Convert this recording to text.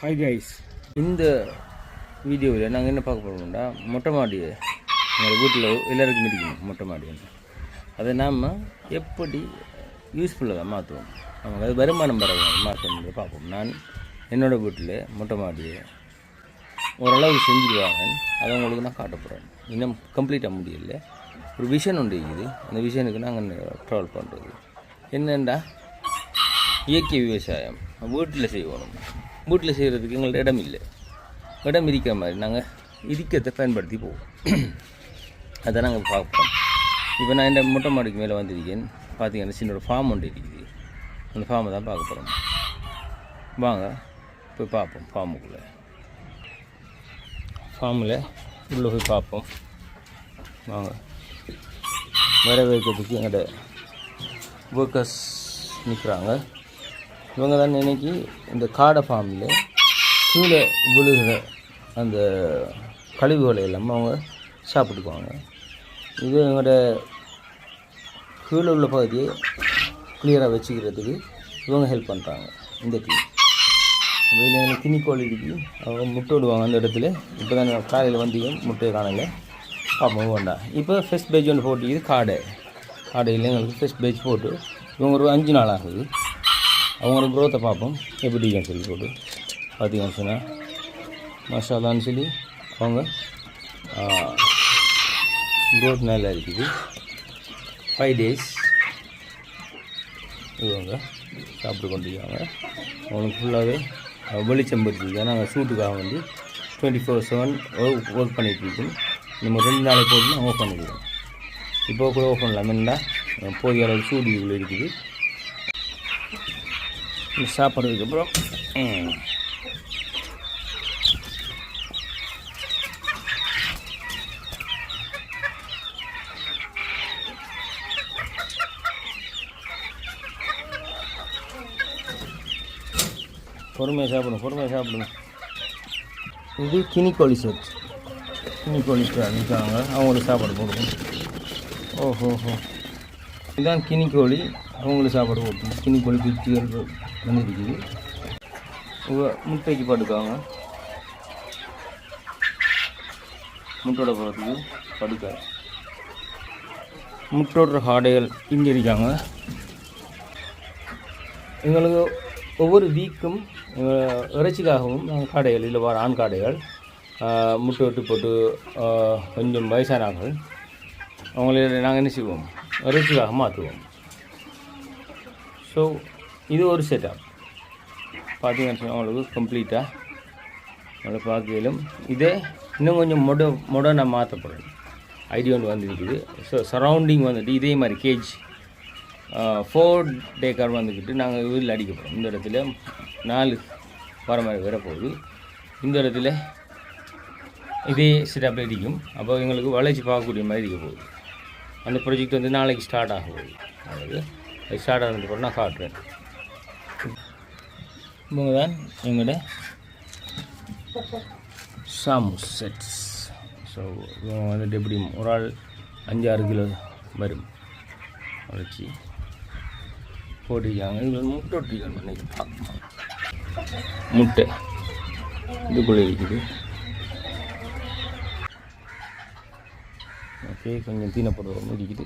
Hi guys, இந்த வீடியோவில் நாங்கள் என்ன பார்க்க போகிறோம்னா மொட்டை மாடியை எங்கள் வீட்டில் எல்லோருக்கும் இருக்கணும். மொட்டை மாடி அதை நாம் எப்படி யூஸ்ஃபுல்லாக மாற்றுவோம், நமக்கு அது வருமானம் வர மாற்றம்ன்றதை பார்ப்போம். நான் என்னோடய வீட்டில் மொட்டை மாடியை ஓரளவு செஞ்சுருவாங்க. அதை உங்களுக்கு நான் காட்ட போகிறேன். இன்னும் கம்ப்ளீட்டாக முடியல. ஒரு விஷன் ஒன்று இருக்குது. அந்த விஷனுக்கு நாங்கள் ட்ராவல் பண்ணுறது என்னென்னா இயற்கை விவசாயம் வீட்டில் செய்வோம். வீட்டில் செய்கிறதுக்கு எங்கள்ட்ட இடம் இல்லை. இடம் இருக்கிற மாதிரி நாங்கள் இருக்கிறத பயன்படுத்தி போவோம். அதை நாங்கள் பார்ப்போம். இப்போ நான் இந்த மொட்டை மாடிக்கு மேலே வந்திருக்கேன். பார்த்தீங்கன்னா சின்னோட ஃபார்ம் ஒன்று இருக்குது. அந்த ஃபார்மை தான் பார்க்க போகிறோம். வாங்க போய் பார்ப்போம். ஃபார்மில் உள்ளே போய் பார்ப்போம். வாங்க. வர வைக்கிறதுக்கு எங்கள்கிட்ட ஒர்க்கர்ஸ் நிற்கிறாங்க. இவங்க தான் இன்னைக்கு இந்த காடை ஃபார்மில் கீழே விழுகிற அந்த கழிவுகளை எல்லாம் அவங்க சாப்பிட்டுக்குவாங்க. இது எங்களோட கீழே உள்ள பகுதியை கிளியராக வச்சுக்கிறதுக்கு இவங்க ஹெல்ப் பண்ணுறாங்க. இந்த டீம் இதில் எங்களுக்கு திணிக்கோள் இருக்கு. அவங்க முட்டை விடுவாங்க அந்த இடத்துல. இப்போ தான் காலையில் வந்தியும் முட்டையை காணலை. பார்ப்போம் வேண்டாம். இப்போ ஃபஸ்ட் பேஜ் ஒன்று போட்டு காடையில் எங்களுக்கு ஃபஸ்ட் பேஜ் போட்டு இவங்க ஒரு 5 நாள் ஆகுது. அவங்களோட க்ரோத்தை பார்ப்போம் எப்படின்னு சொல்லி போட்டு பார்த்தீங்கன்னு சொன்னால் மசாலான்னு சொல்லி அவங்க க்ரோத் நல்லா இருக்குது. 5 days இவங்க சாப்பிட்டு கொண்டிருக்காங்க. அவங்களுக்கு ஃபுல்லாகவே வெளிச்சம் படுத்திருக்காங்க. நாங்கள் ஷூட்டுக்காக வந்து 24/7 ஒர்க் பண்ணிகிட்ருக்கோம். நம்ம 2 நாளைக்கு போட்டு நாங்கள் ஓப்பன் பண்ணிடுவோம். இப்போ கூட ஓப்பன் பண்ணலாம்னா போதிய அளவு சூடு இவ்வளோ இருக்குது. சாப்பிட்றதுக்கப்புறம் பொறுமையாக சாப்பிடுங்க. இது கினிக்கோழி செட். கினிக்கோழி நிற்கிறாங்க. அவங்களுக்கு சாப்பாடு போடுவோம். ஓஹோ, இதுதான் கினிக்கோழி. அவங்களுக்கு சாப்பாடு போட்டோம். கினிக்கோழி 50 வந்துருக்குது. முட்டைக்கு படுக்காங்க. முட்டோட போகிறதுக்கு படுக்க முட்டோட ஆடைகள் இங்கே இருக்காங்க. எங்களுக்கு ஒவ்வொரு வீக்கும் இறைச்சிக்காகவும் நாங்கள் காடைகள் இல்லை வர ஆண் காடைகள் முட்டை விட்டு போட்டு கொஞ்சம் வயசானார்கள் அவங்கள நாங்கள் என்ன செய்வோம், இறைச்சிக்காக மாற்றுவோம். ஸோ இது ஒரு செட்டப் பார்த்தீங்கன்னு சொன்னால் அவங்களுக்கு கம்ப்ளீட்டாக அவங்களை பார்க்கலும். இதே இன்னும் கொஞ்சம் மொடர்னாக மாற்றப்படும் ஐடியா ஒன்று வந்துருக்குது. ஸோ சரௌண்டிங் வந்துட்டு இதே மாதிரி கேஜ் 4 டேக்கர் வந்துக்கிட்டு நாங்கள் வீட்டில் அடிக்க போகிறோம். இந்த இடத்துல 4 வர மாதிரி வரப்போகுது. இந்த இடத்துல இதே செட்டப்பில் இருக்கும். அப்போ எங்களுக்கு வளைச்சி பார்க்கக்கூடிய மாதிரி இருக்க போகுது. அந்த ப்ராஜெக்ட் வந்து நாளைக்கு ஸ்டார்ட் ஆக போகுது. அதாவது அது ஸ்டார்ட் ஆனதுக்கப்புறம் நான் காட்டுறேன். இவங்க தான் எங்களோட சாமு செட்ஸ். ஸோ இவங்க வந்துட்டு எப்படி ஒரு ஆள் 5-6 கிலோ வரும் வச்சு போட்டிருக்காங்க. இதில் முட்டை ஒட்டிருக்காங்க. முட்டை இதுக்குள்ளே இருக்குது. ஓகே, கொஞ்சம் தீனப்படுவோம் இருக்குது.